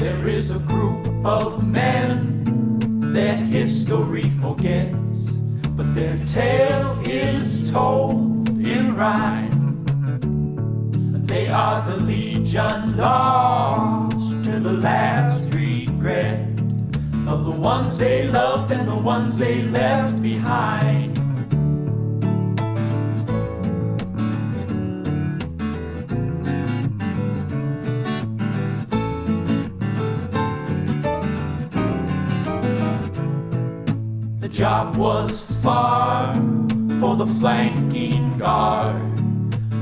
There is a group of men that history forgets, but their tale is told in rhyme. They are the Legion, lost to the last regret of the ones they loved and the ones they left behind. The job was far for the flanking guard,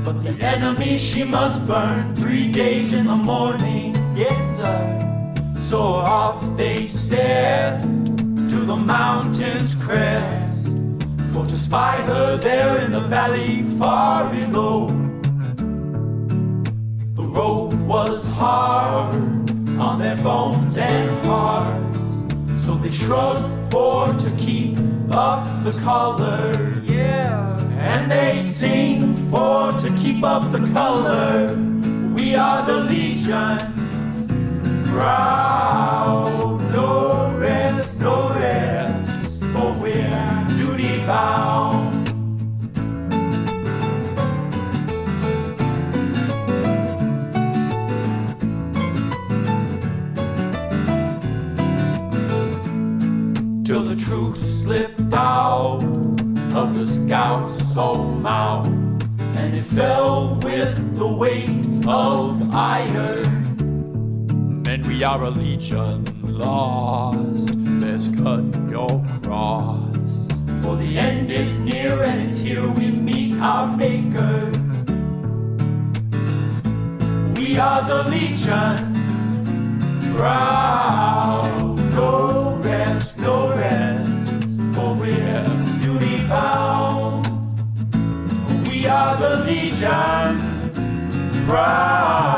but the enemy she must burn 3 days in the morning. Yes, sir. So off they set to the mountain's crest, for to spy her there in the valley far below. The road was hard on their bones and hearts, so they shrugged for to keep up the color, yeah. And they sing for to keep up the color. We are the Legion, proud, no rest, for we're duty bound. Till the truth slipped out of the scout's old mouth, and it fell with the weight of iron. Men, we are a legion lost, let's cut your cross, for the end is near and it's here we meet our maker. We are the Legion, proud, no rest, for we're duty bound. We are the Legion, proud.